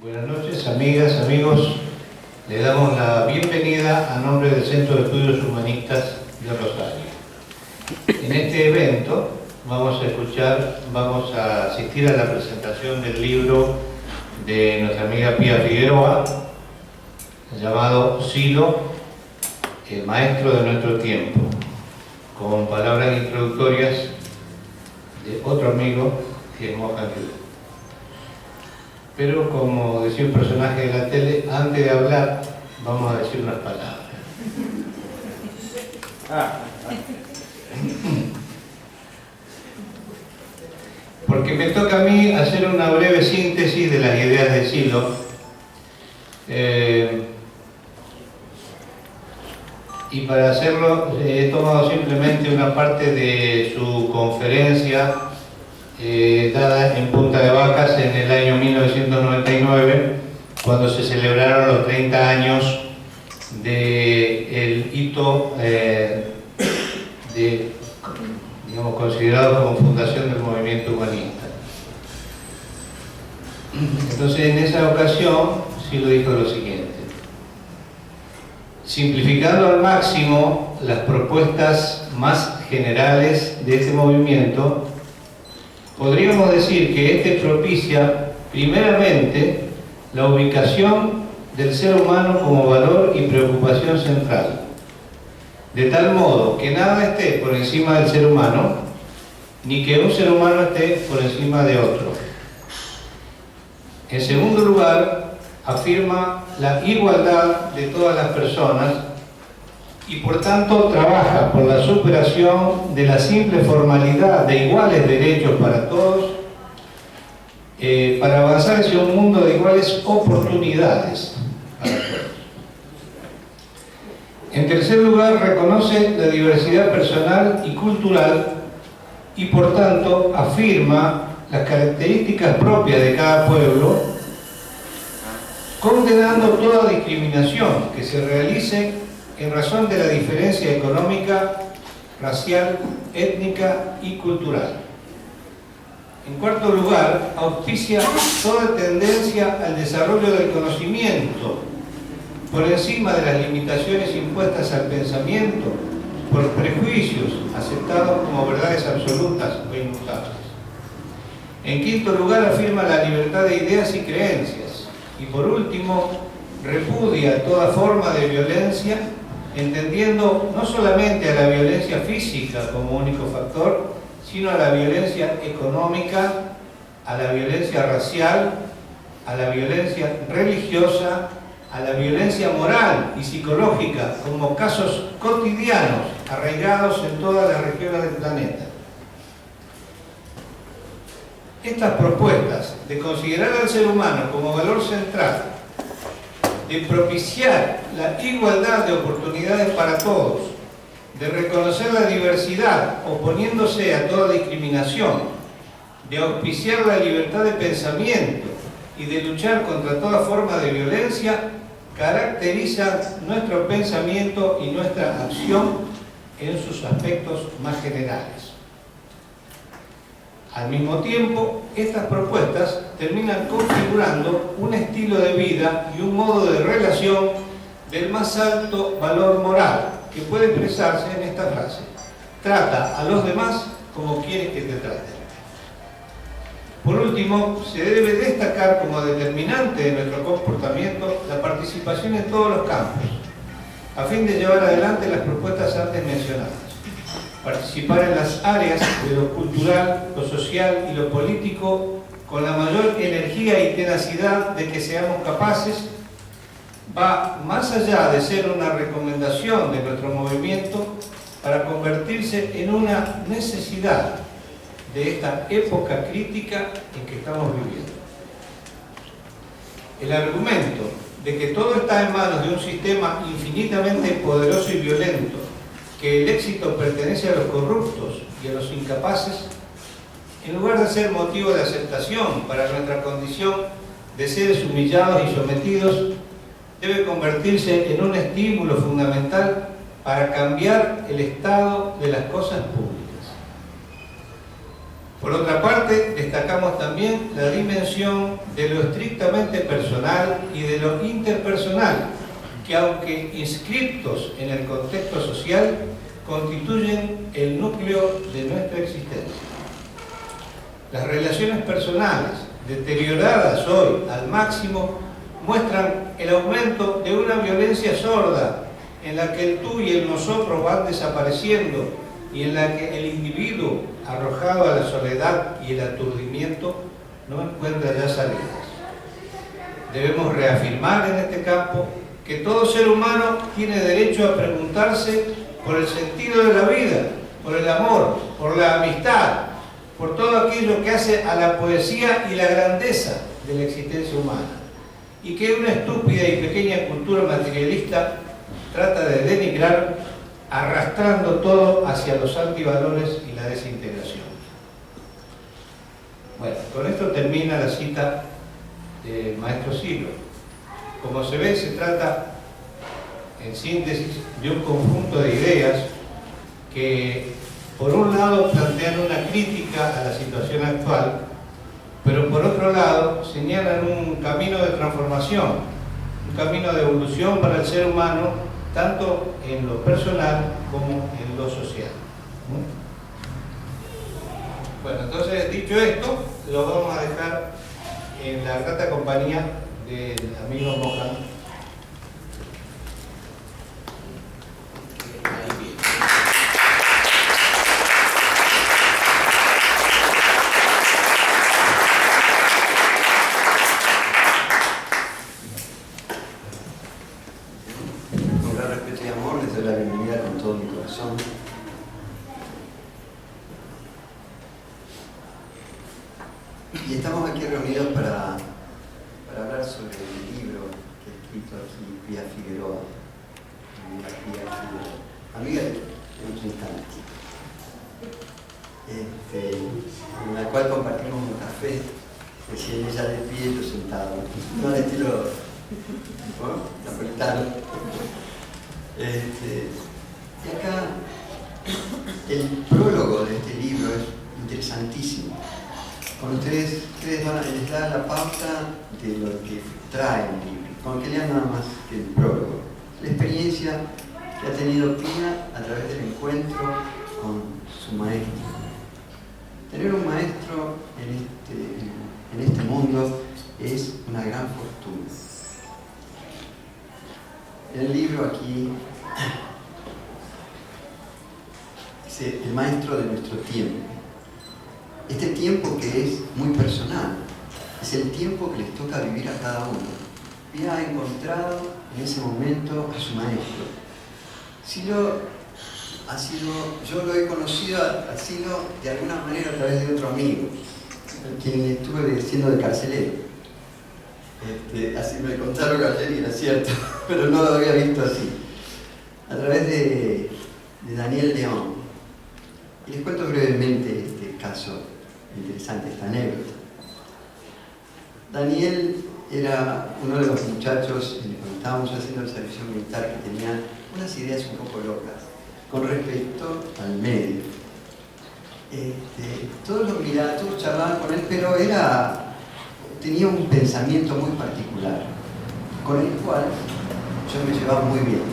Buenas noches, amigas, amigos. Le damos la bienvenida a nombre del Centro de Estudios Humanistas de Rosario. En este evento vamos a asistir a la presentación del libro de nuestra amiga Pía Figueroa, llamado Silo, el maestro de nuestro tiempo, con palabras introductorias de otro amigo que es Mohan Yudin. Pero como decía un personaje de la tele, antes de hablar vamos a decir unas palabras. Porque me toca a mí hacer una breve síntesis de las ideas de Silo. Y para hacerlo he tomado simplemente una parte de su conferencia dada en Punta de Vacas en el año 1999, cuando se celebraron los 30 años del hito considerado como fundación del movimiento humanista. Entonces, en esa ocasión, Silo dijo lo siguiente: simplificando al máximo las propuestas más generales de este movimiento, podríamos decir que este propicia primeramente la ubicación del ser humano como valor y preocupación central, de tal modo que nada esté por encima del ser humano, ni que un ser humano esté por encima de otro. En segundo lugar, afirma la igualdad de todas las personas y por tanto trabaja por la superación de la simple formalidad de iguales derechos para todos, para avanzar hacia un mundo de iguales oportunidades para todos. En tercer lugar, reconoce la diversidad personal y cultural y por tanto afirma las características propias de cada pueblo, condenando toda discriminación que se realice en razón de la diferencia económica, racial, étnica y cultural. En cuarto lugar, auspicia toda tendencia al desarrollo del conocimiento por encima de las limitaciones impuestas al pensamiento por prejuicios aceptados como verdades absolutas o inmutables. En quinto lugar, afirma la libertad de ideas y creencias. Y por último, repudia toda forma de violencia, entendiendo no solamente a la violencia física como único factor, sino a la violencia económica, a la violencia racial, a la violencia religiosa, a la violencia moral y psicológica como casos cotidianos arraigados en todas las regiones del planeta. Estas propuestas de considerar al ser humano como valor central, de propiciar la igualdad de oportunidades para todos, de reconocer la diversidad oponiéndose a toda discriminación, de auspiciar la libertad de pensamiento y de luchar contra toda forma de violencia, caracteriza nuestro pensamiento y nuestra acción en sus aspectos más generales. Al mismo tiempo, estas propuestas terminan configurando un estilo de vida y un modo de relación del más alto valor moral, que puede expresarse en esta frase: trata a los demás como quieres que te traten. Por último, se debe destacar como determinante de nuestro comportamiento la participación en todos los campos, a fin de llevar adelante las propuestas antes mencionadas. Participar en las áreas de lo cultural, lo social y lo político con la mayor energía y tenacidad de que seamos capaces, va más allá de ser una recomendación de nuestro movimiento para convertirse en una necesidad de esta época crítica en que estamos viviendo. El argumento de que todo está en manos de un sistema infinitamente poderoso y violento, que el éxito pertenece a los corruptos y a los incapaces, en lugar de ser motivo de aceptación para nuestra condición de seres humillados y sometidos, debe convertirse en un estímulo fundamental para cambiar el estado de las cosas públicas. Por otra parte, parte, destacamos también la dimensión de lo estrictamente personal y de lo interpersonal, que aunque inscriptos en el contexto social, constituyen el núcleo de nuestra existencia. Las relaciones personales, deterioradas hoy al máximo, muestran el aumento de una violencia sorda en la que el tú y el nosotros van desapareciendo y en la que el individuo, arrojado a la soledad y el aturdimiento, no encuentra ya salidas. Debemos reafirmar en este campo que todo ser humano tiene derecho a preguntarse por el sentido de la vida, por el amor, por la amistad, por todo aquello que hace a la poesía y la grandeza de la existencia humana, y que una estúpida y pequeña cultura materialista trata de denigrar, arrastrando todo hacia los antivalores y la desintegración. Bueno, con esto termina la cita del maestro Silo. Como se ve, se trata, en síntesis, de un conjunto de ideas que, por un lado, plantean una crítica a la situación actual, pero por otro lado, señalan un camino de transformación, un camino de evolución para el ser humano, tanto en lo personal como en lo social. Bueno, entonces, dicho esto, lo vamos a dejar en la grata compañía del amigo Mohan. Con gran respeto y amor les doy la bienvenida con todo mi corazón. Y estamos aquí reunidos para hablar sobre el libro que ha escrito aquí Pía Figueroa, amiga de mucho instante, en la cual compartimos un café, recién ella de pie y yo sentado, no al estilo napolitano. Y acá el prólogo de este libro es interesantísimo. Con ustedes les da la pauta de lo que trae el libro, con que lean nada más que el prólogo. La experiencia que ha tenido Pía a través del encuentro con su maestro. Tener un maestro en este mundo es una gran fortuna. En el libro aquí dice el maestro de nuestro tiempo. Este tiempo que es muy personal, es el tiempo que les toca vivir a cada uno. Pía ha encontrado en ese momento a su maestro. Silo ha sido, yo lo he conocido a Silo de alguna manera a través de otro amigo, quien estuve siendo de carcelero. Así me contaron ayer y era cierto, pero no lo había visto así. A través de Daniel León. Y les cuento brevemente este caso interesante, esta anécdota. Daniel era uno de los muchachos, cuando estábamos haciendo el servicio militar, que tenía unas ideas un poco locas con respecto al medio. Todos lo miraban, todos charlaban con él, pero tenía un pensamiento muy particular, con el cual yo me llevaba muy bien.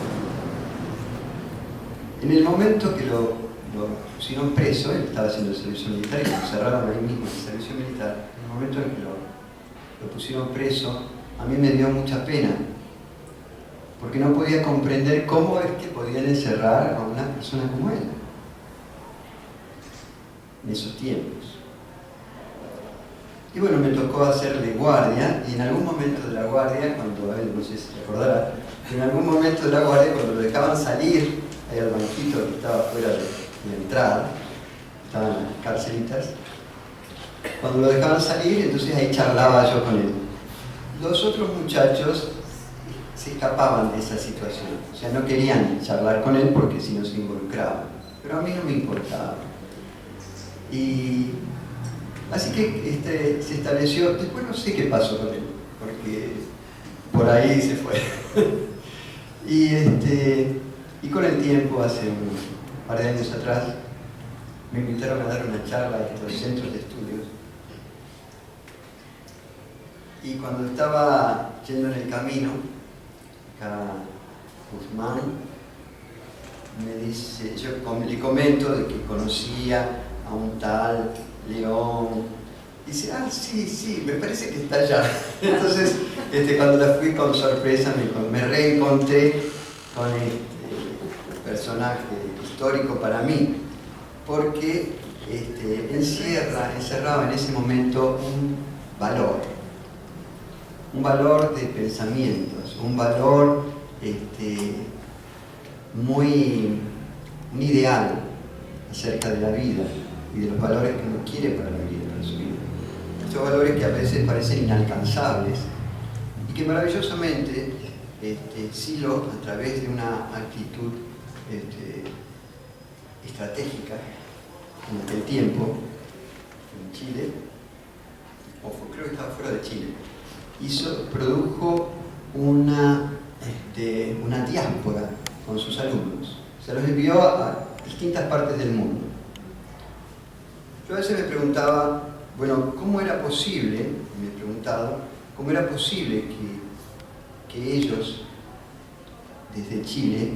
En el momento que lo pusieron preso, él estaba haciendo el servicio militar y lo cerraron ahí mismo el servicio militar. En el momento en que lo pusieron preso, a mí me dio mucha pena, porque no podía comprender cómo es que podían encerrar a una persona como él en esos tiempos. Y bueno, me tocó hacerle guardia, y en algún momento de la guardia, cuando él, no sé si se acordará, en algún momento de la guardia, cuando lo dejaban salir, ahí al banquito que estaba fuera de la entrada, estaban las carcelitas, cuando lo dejaban salir, entonces ahí charlaba yo con él. Los otros muchachos se escapaban de esa situación, o sea, no querían charlar con él porque si no se involucraban, pero a mí no me importaba. Y así que se estableció, después no sé qué pasó con él, porque por ahí se fue. Y con el tiempo, hace un par de años atrás, me invitaron a dar una charla a estos centros de estudios Y cuando estaba yendo en el camino, acá Guzmán me dice, yo le comento de que conocía a un tal León. Dice, ah, sí, me parece que está allá. Entonces, cuando la fui con sorpresa, me reencontré con este personaje histórico para mí, porque encerraba en ese momento un valor de pensamientos, un valor un ideal acerca de la vida y de los valores que uno quiere para la vida, para su vida. Estos valores que a veces parecen inalcanzables y que maravillosamente Silo, a través de una actitud estratégica en aquel tiempo, en Chile, creo que estaba fuera de Chile, produjo una diáspora con sus alumnos. Se los envió a distintas partes del mundo. Yo a veces me preguntaba, bueno, ¿cómo era posible que ellos, desde Chile,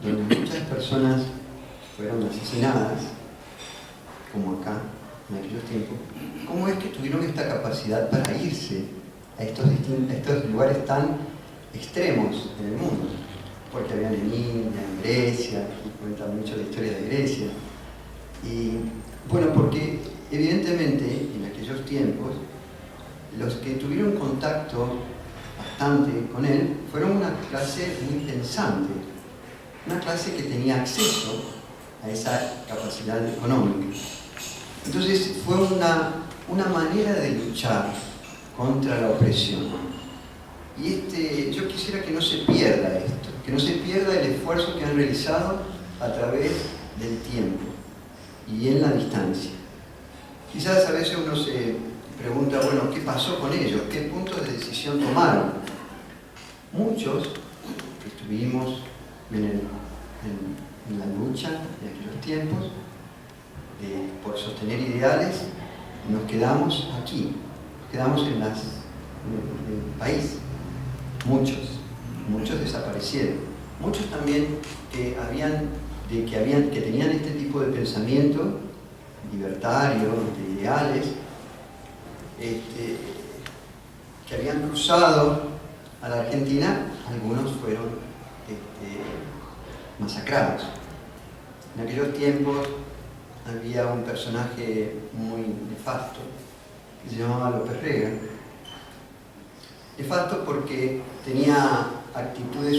donde muchas personas fueron asesinadas, como acá, en aquellos tiempos, cómo es que tuvieron esta capacidad para irse a estos lugares tan extremos en el mundo? Porque habían en India, en Grecia, y cuentan mucho la historia de Grecia. Y bueno, porque evidentemente en aquellos tiempos los que tuvieron contacto bastante con él fueron una clase muy pensante, una clase que tenía acceso a esa capacidad económica. Entonces fue una manera de luchar contra la opresión. Y yo quisiera que no se pierda esto, que no se pierda el esfuerzo que han realizado a través del tiempo y en la distancia. Quizás a veces uno se pregunta, bueno, ¿qué pasó con ellos? ¿Qué puntos de decisión tomaron? Muchos que estuvimos en la lucha de aquellos tiempos por sostener ideales, nos quedamos aquí, nos quedamos en el país. Muchos desaparecieron. Muchos también que tenían este tipo de pensamiento libertario, de ideales, que habían cruzado a la Argentina, algunos fueron masacrados. En aquellos tiempos había un personaje muy nefasto que se llamaba López Rega. Nefasto porque tenía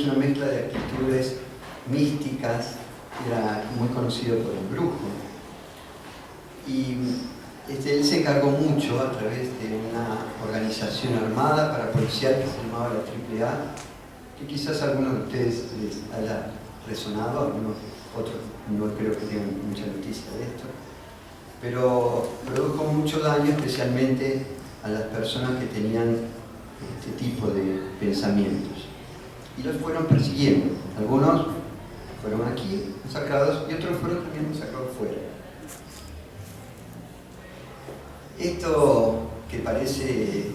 una mezcla de actitudes místicas, era muy conocido por el brujo. Y él se encargó mucho a través de una organización armada parapolicial que se llamaba la AAA, que quizás a algunos de ustedes les haya resonado, algunos otros no creo que tengan mucha noticia de esto, pero produjo mucho daño especialmente a las personas que tenían este tipo de pensamientos y los fueron persiguiendo. Algunos fueron aquí masacrados y otros fueron también masacrados fuera. Esto que parece,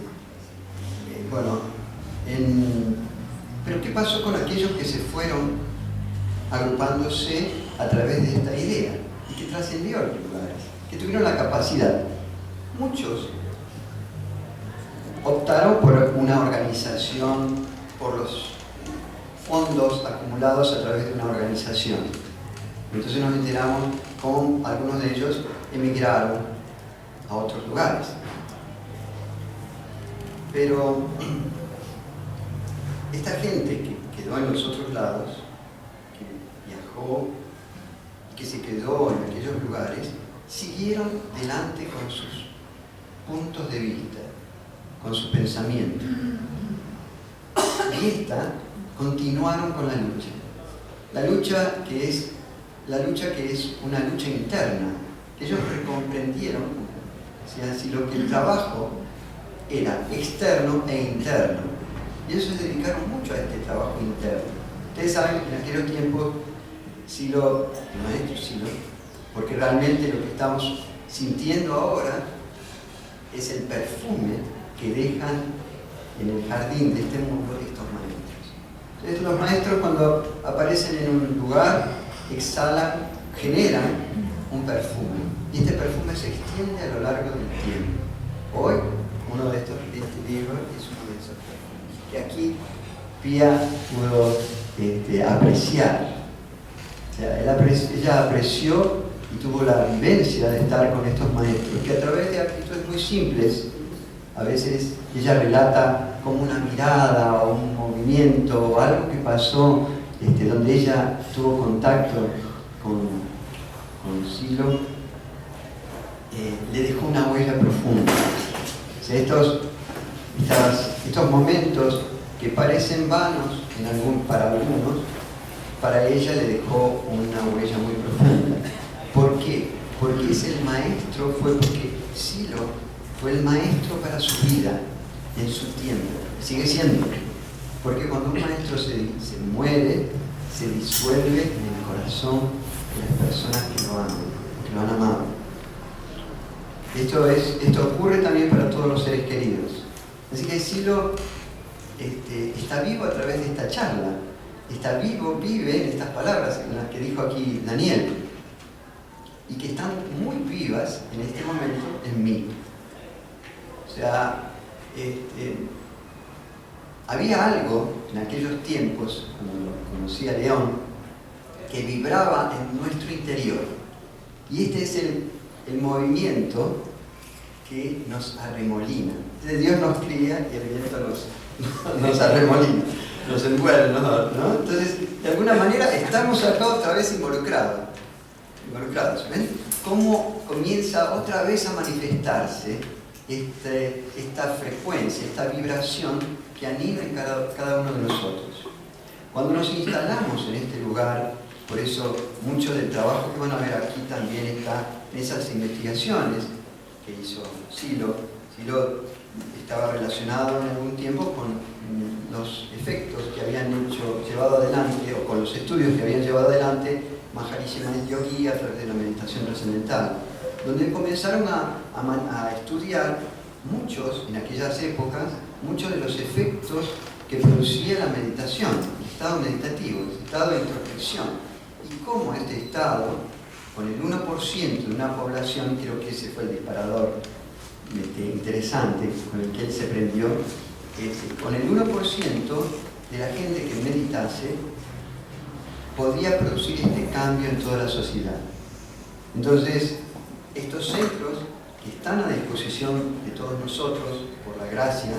pero ¿qué pasó con aquellos que se fueron agrupándose a través de esta idea y que trascendió a los lugares, que tuvieron la capacidad? Muchos optaron por una organización, por los fondos acumulados a través de una organización. Entonces nos enteramos cómo algunos de ellos emigraron a otros lugares. Pero esta gente que quedó en los otros lados, que viajó, que se quedó en aquellos lugares, siguieron delante con sus puntos de vista, con su pensamiento. Y continuaron con la lucha. La lucha que es una lucha interna, que ellos comprendieron, si lo que el trabajo era externo e interno. Y ellos se dedicaron mucho a este trabajo interno. Ustedes saben que en aquellos tiempos, el maestro Silo, porque realmente lo que estamos sintiendo ahora es el perfume que dejan en el jardín de este mundo estos maestros. Entonces los maestros, cuando aparecen en un lugar, exhalan, generan un perfume, y este perfume se extiende a lo largo del tiempo. Hoy, uno de estos libros es uno de esos perfumes, que aquí Pía pudo apreciar. O sea, ella apreció y tuvo la vivencia de estar con estos maestros, que a través de actitudes muy simples, a veces ella relata como una mirada o un movimiento o algo que pasó, donde ella tuvo contacto con Silo, le dejó una huella profunda. O sea, estos momentos que parecen vanos para algunos, para ella le dejó una huella muy profunda. ¿Por qué? Porque porque Silo fue el maestro para su vida en su tiempo, sigue siendo. Porque cuando un maestro se muere, se disuelve en el corazón de las personas que lo aman, que lo han amado. Esto ocurre también para todos los seres queridos. Así que Silo está vivo a través de esta charla, vive en estas palabras, en las que dijo aquí Daniel, y que están muy vivas en este momento en mí. O sea, había algo en aquellos tiempos, cuando lo conocí a León, que vibraba en nuestro interior. Y este es el movimiento que nos arremolina. Entonces Dios nos cría y el viento nos arremolina, nos envuelve, ¿no? Entonces, de alguna manera estamos acá otra vez involucrados. ¿Ven? Cómo comienza otra vez a manifestarse esta frecuencia, esta vibración que anima en cada uno de nosotros. Cuando nos instalamos en este lugar, por eso mucho del trabajo que van a ver aquí también está en esas investigaciones que hizo Silo. Silo estaba relacionado en algún tiempo con los efectos que habían llevado adelante, o con los estudios que habían llevado adelante Maharishi Mahesh Yogi a través de la meditación trascendental, donde comenzaron a estudiar en aquellas épocas, muchos de los efectos que producía la meditación, el estado meditativo, el estado de introspección, y cómo este estado, con el 1% de una población, creo que ese fue el disparador interesante con el que él se prendió, con el 1% de la gente que meditase, podía producir este cambio en toda la sociedad. Entonces, estos centros que están a disposición de todos nosotros, por la gracia,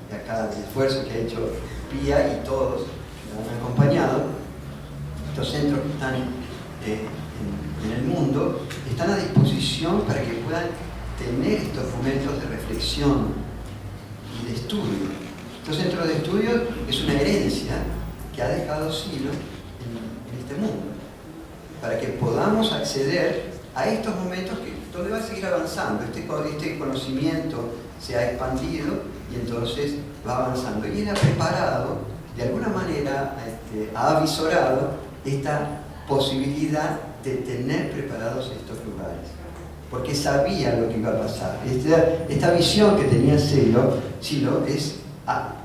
de acá, del esfuerzo que ha hecho Pía y todos que nos han acompañado, estos centros que están en el mundo, están a disposición para que puedan tener estos momentos de reflexión y de estudio. Estos centros de estudio es una herencia que ha dejado Silo en este mundo, para que podamos acceder a estos momentos donde va a seguir avanzando. Este conocimiento se ha expandido y entonces va avanzando. Y él ha preparado, de alguna manera, ha avisorado esta posibilidad de tener preparados estos lugares, porque sabía lo que iba a pasar. Esta visión que tenía Silo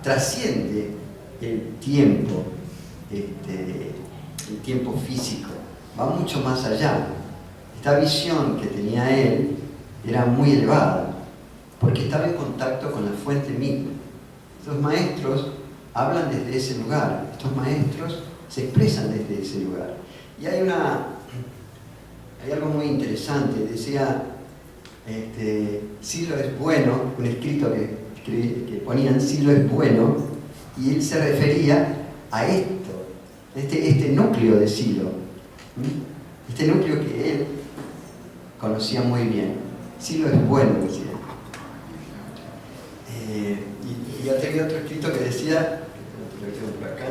trasciende el tiempo físico, va mucho más allá. Esta visión que tenía él era muy elevada, porque estaba en contacto con la fuente misma. Estos maestros hablan desde ese lugar, estos maestros se expresan desde ese lugar. Y hay algo muy interesante, decía, Silo es bueno, un escrito que ponían, Silo es bueno, y él se refería a esto, este núcleo de Silo, este núcleo que él conocía muy bien. Silo es bueno, decía. Y ya tenía otro escrito que decía, lo tengo por acá,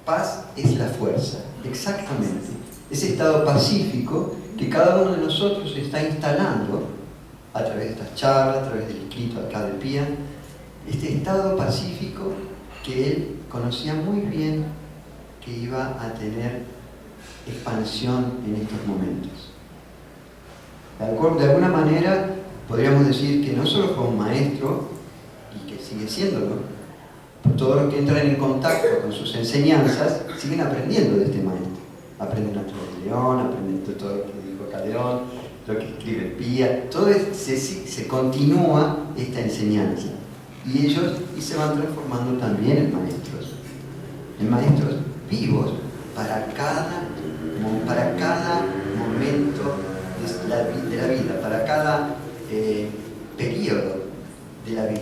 paz es la fuerza, exactamente. Ese estado pacífico que cada uno de nosotros está instalando a través de estas charlas, a través del escrito acá de Pía, este estado pacífico que él conocía muy bien que iba a tener expansión en estos momentos. De alguna manera, podríamos decir que no solo fue un maestro, y que sigue siéndolo, pero todos los que entran en contacto con sus enseñanzas siguen aprendiendo de este maestro. Aprenden a León, aprenden todo lo que dijo Caldeón, lo que escribe Pía, todo se continúa esta enseñanza. Y ellos se van transformando también en maestros vivos para cada momento de la vida, para cada periodo de la vida.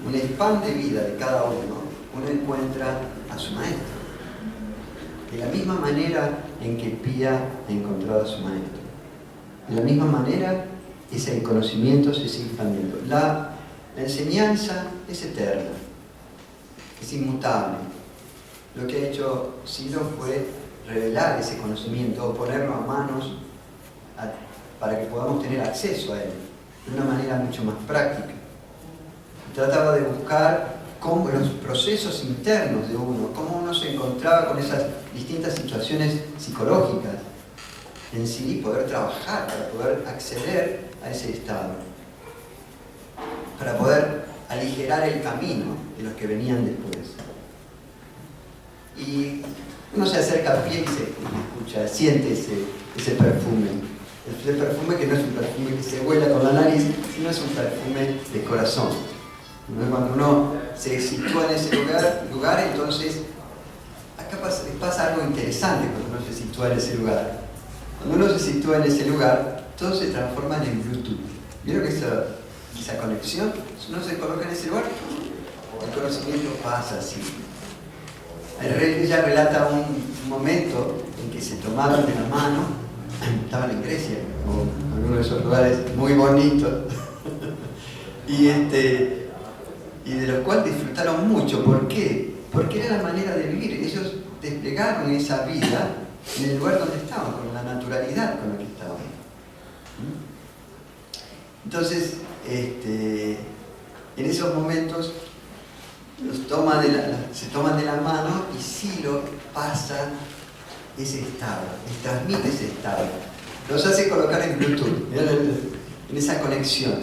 Un span de vida de cada uno encuentra a su maestro. De la misma manera en que Pía ha encontrado a su maestro. De la misma manera, ese conocimiento se sigue expandiendo. La enseñanza es eterna, es inmutable. Lo que ha hecho Silo fue revelar ese conocimiento, o ponerlo a manos para que podamos tener acceso a él de una manera mucho más práctica. Trataba de buscar cómo los procesos internos de uno, cómo uno se encontraba con esas distintas situaciones psicológicas en sí, y poder trabajar para poder acceder a ese estado, para poder aligerar el camino de los que venían después. Y uno se acerca a Pía y se escucha, siente ese perfume. Ese perfume que no es un perfume que se huela con la nariz, sino es un perfume de corazón. Cuando uno se sitúa en ese lugar, entonces acá pasa algo interesante cuando uno se sitúa en ese lugar. Cuando uno se sitúa en ese lugar, todo se transforma en Bluetooth. ¿Vieron que esa conexión? Si uno se coloca en ese lugar, el conocimiento pasa así. Ella relata un momento en que se tomaron de la mano, estaban en Grecia, o en alguno de esos lugares muy bonitos, y de lo cual disfrutaron mucho. ¿Por qué? Porque era la manera de vivir. Ellos desplegaron esa vida en el lugar donde estaban, con la naturalidad con la que estaban. Entonces, en esos momentos se toman de la mano, y Silo pasa ese estado, les transmite ese estado, los hace colocar en Bluetooth, en esa conexión,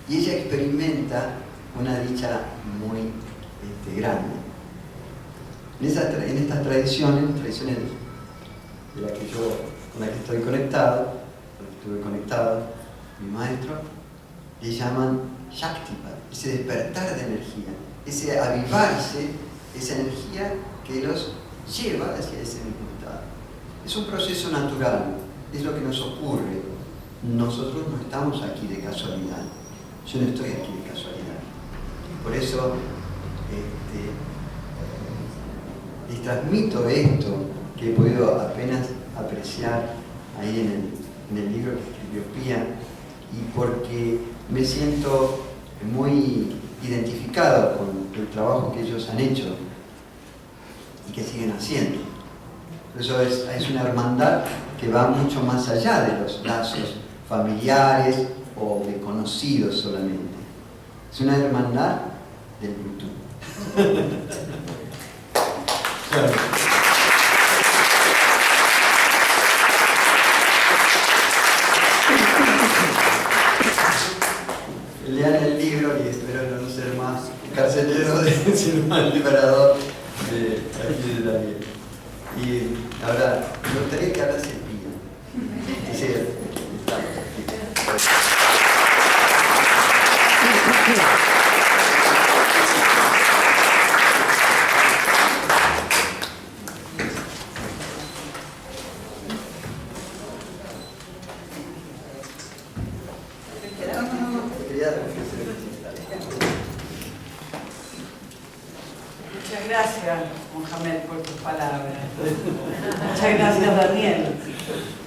y ella experimenta una dicha muy grande. En estas tradiciones con las que estoy conectado, con las que estuve conectado, mi maestro, le llaman Shaktipat, ese despertar de energía, ese avivarse, esa energía que los lleva hacia ese mismo estado. Es un proceso natural, es lo que nos ocurre. Nosotros no estamos aquí de casualidad. Yo no estoy aquí de casualidad. Por eso les transmito esto que he podido apenas apreciar ahí en el libro que escribió Pía, y porque me siento muy identificado con el trabajo que ellos han hecho y que siguen haciendo. Por eso es una hermandad que va mucho más allá de los lazos familiares o de conocidos solamente. Es una hermandad del Bluetooth. Lean el libro y espero no ser más carcelero, sino más liberador de aquí de Daniel. Y ahora, me gustaría que ahora se pida. Sí, Muchas gracias, Mohamed, por tus palabras. Muchas gracias, Daniel,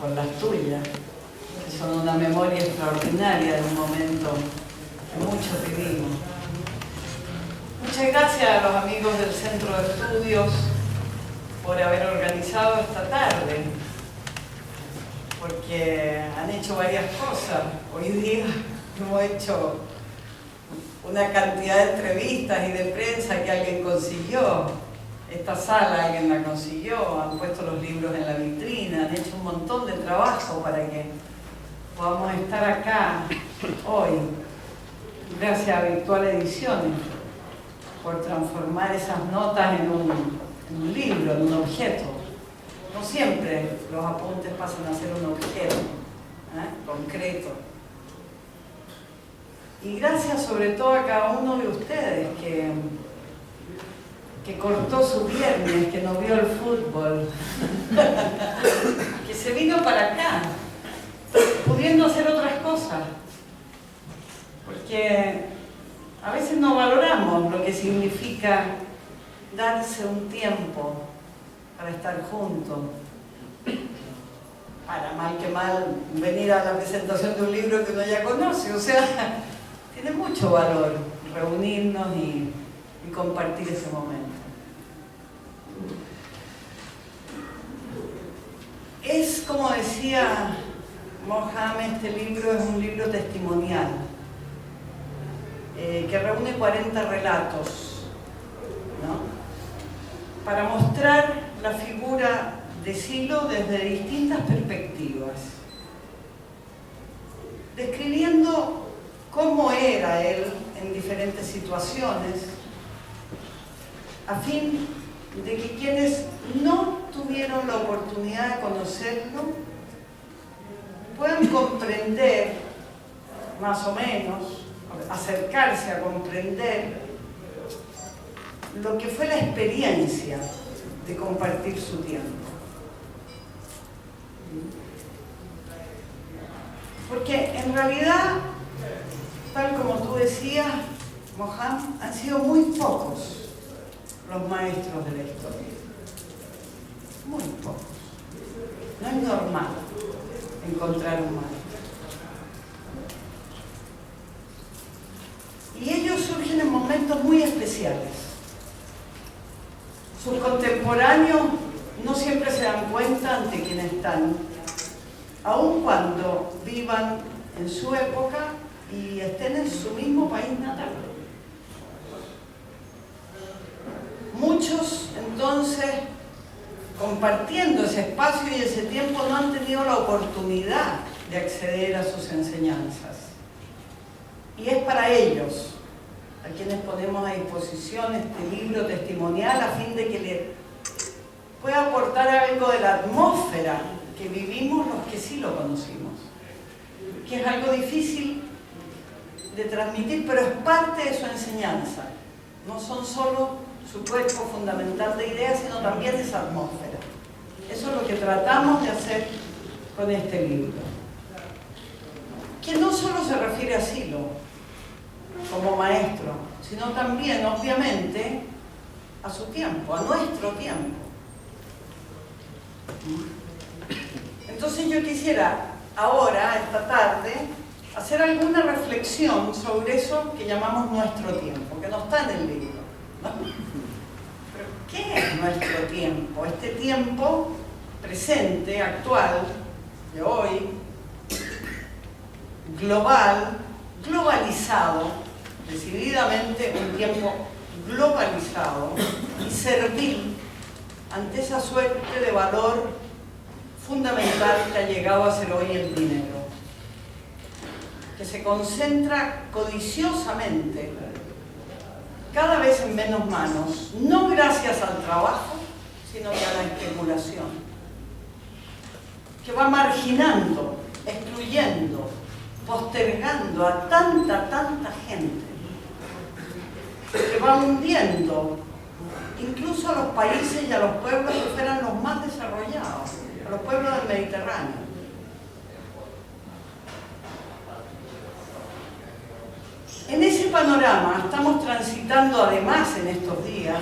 por las tuyas, que son una memoria extraordinaria de un momento que muchos vivimos. Muchas gracias a los amigos del Centro de Estudios por haber organizado esta tarde, porque han hecho varias cosas. Hoy día hemos hecho una cantidad de entrevistas y de prensa que alguien consiguió. Esta sala alguien la consiguió, han puesto los libros en la vitrina, han hecho un montón de trabajo para que podamos estar acá hoy. gracias a Virtual Ediciones, por transformar esas notas en un libro, en un objeto. No siempre los apuntes pasan a ser un objeto concreto. Y gracias sobre todo a cada uno de ustedes que cortó su viernes, que no vio el fútbol, que se vino para acá, pudiendo hacer otras cosas. Porque a veces no valoramos lo que significa darse un tiempo para estar juntos, para mal que mal venir a la presentación de un libro que uno ya conoce. O sea, tiene mucho valor reunirnos y compartir ese momento. Es, como decía Mohamed, este libro es un libro testimonial que reúne 40 relatos, ¿no?, para mostrar la figura de Silo desde distintas perspectivas, describiendo cómo era él en diferentes situaciones, a fin de que quienes no tuvieron la oportunidad de conocerlo puedan comprender, más o menos, acercarse a comprender lo que fue la experiencia de compartir su tiempo. Porque en realidad, tal como tú decías, Mohamed, han sido muy pocos los maestros de la historia. Muy pocos. No es normal encontrar un maestro. Y ellos surgen en momentos muy especiales. Sus contemporáneos no siempre se dan cuenta ante quienes están, aun cuando vivan en su época y estén en su mismo país natal. Muchos, entonces, compartiendo ese espacio y ese tiempo, no han tenido la oportunidad de acceder a sus enseñanzas. Y es para ellos a quienes ponemos a disposición este libro testimonial a fin de que le pueda aportar algo de la atmósfera que vivimos los que sí lo conocimos, que es algo difícil de transmitir, pero es parte de su enseñanza. No son solo su cuerpo fundamental de ideas, sino también esa atmósfera. Eso es lo que tratamos de hacer con este libro, que no solo se refiere a Silo como maestro, sino también, obviamente, a su tiempo, a nuestro tiempo. Entonces yo quisiera ahora, esta tarde, hacer alguna reflexión sobre eso que llamamos nuestro tiempo, que no está en el libro, ¿no? Pero ¿qué es nuestro tiempo? Este tiempo presente, actual, de hoy, global, globalizado, decididamente un tiempo globalizado y servil ante esa suerte de valor fundamental que ha llegado a ser hoy el dinero, que se concentra codiciosamente cada vez en menos manos, no gracias al trabajo, sino que a la especulación, que va marginando, excluyendo, postergando a tanta gente, que va hundiendo incluso a los países y a los pueblos que fueran los más desarrollados, a los pueblos del Mediterráneo. En ese panorama estamos transitando además en estos días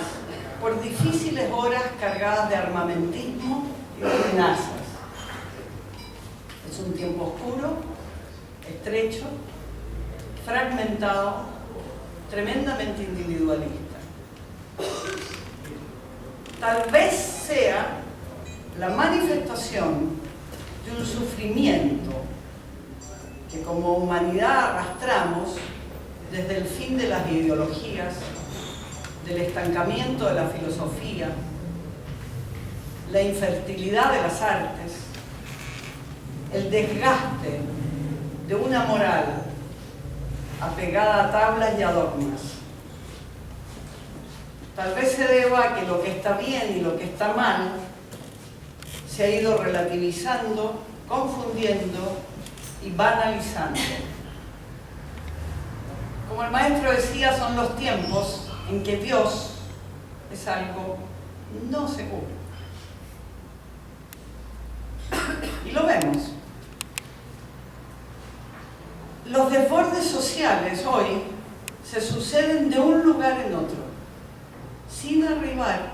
por difíciles horas cargadas de armamentismo y de amenazas. Es un tiempo oscuro, estrecho, fragmentado, tremendamente individualista. Tal vez sea la manifestación de un sufrimiento que como humanidad arrastramos desde el fin de las ideologías, del estancamiento de la filosofía, la infertilidad de las artes, el desgaste de una moral apegada a tablas y a dogmas. Tal vez se deba a que lo que está bien y lo que está mal se ha ido relativizando, confundiendo y banalizando. Como el maestro decía, son los tiempos en que Dios es algo no seguro. Y lo vemos. Los desbordes sociales hoy se suceden de un lugar en otro, sin arribar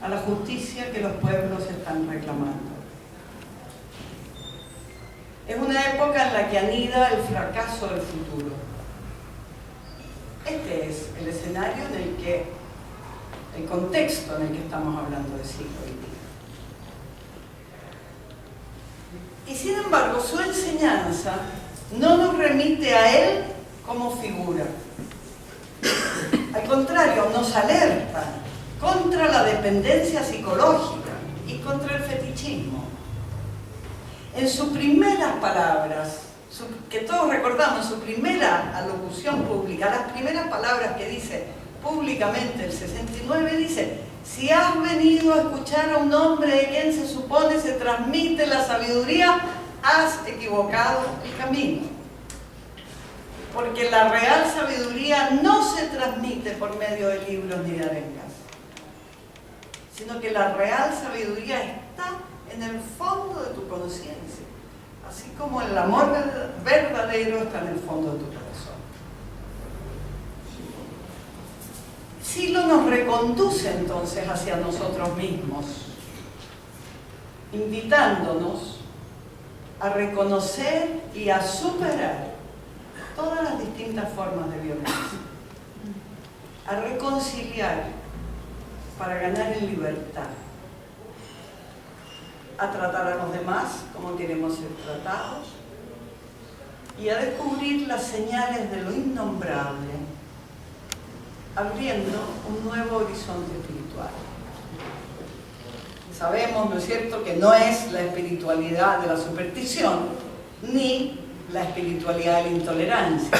a la justicia que los pueblos están reclamando. Es una época en la que anida el fracaso del futuro. Este es el escenario en el que, el contexto en el que estamos hablando de siglo hoy día. Y sin embargo, su enseñanza no nos remite a él como figura. Al contrario, nos alerta contra la dependencia psicológica y contra el fetichismo. En sus primeras palabras, que todos recordamos, su primera alocución pública, las primeras palabras que dice públicamente el 69, dice: si has venido a escuchar a un hombre de quien se supone se transmite la sabiduría, has equivocado el camino. Porque la real sabiduría no se transmite por medio de libros ni de arengas, sino que la real sabiduría está en el fondo de tu conciencia, así como el amor verdadero está en el fondo de tu corazón. Silo nos reconduce entonces hacia nosotros mismos, invitándonos a reconocer y a superar todas las distintas formas de violencia, a reconciliar para ganar en libertad, a tratar a los demás como queremos ser tratados y a descubrir las señales de lo innombrable, abriendo un nuevo horizonte espiritual. Sabemos, ¿no es cierto?, que no es la espiritualidad de la superstición ni la espiritualidad de la intolerancia.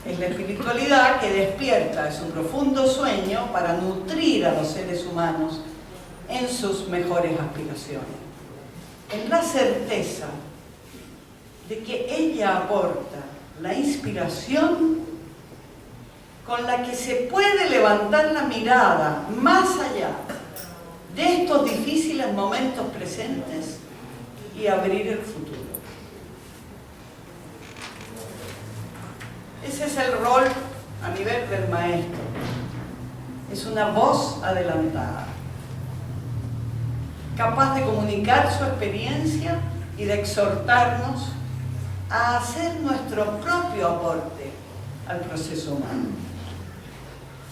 Es la espiritualidad que despierta de su profundo sueño para nutrir a los seres humanos en sus mejores aspiraciones, en la certeza de que ella aporta la inspiración con la que se puede levantar la mirada más allá de estos difíciles momentos presentes y abrir el futuro. Ese es el rol a nivel del maestro. Es una voz adelantada, capaz de comunicar su experiencia y de exhortarnos a hacer nuestro propio aporte al proceso humano,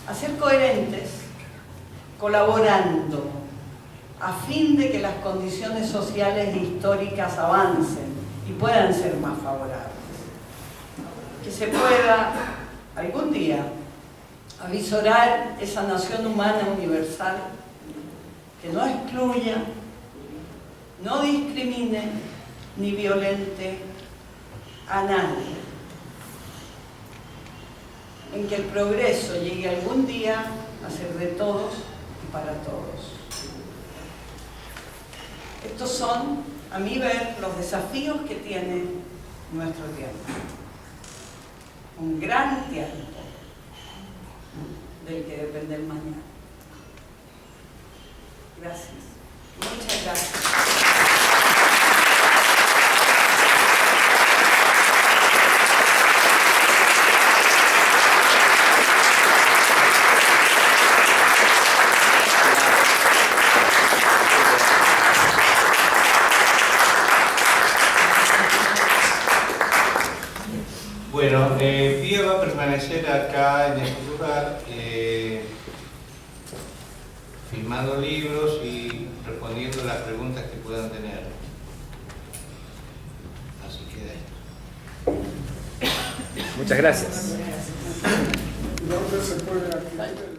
a ser coherentes, colaborando a fin de que las condiciones sociales e históricas avancen y puedan ser más favorables. Que se pueda algún día avisorar esa nación humana universal que no excluya, no discrimine ni violente a nadie. En que el progreso llegue algún día a ser de todos y para todos. Estos son, a mi ver, los desafíos que tiene nuestro tiempo. Un gran tiempo del que depende el mañana. Gracias. Muchas gracias. Bueno, Pía va a permanecer acá en este lugar filmando libros y respondiendo las preguntas que puedan tener. Así queda esto. Muchas gracias. ¿Dónde se puede activar?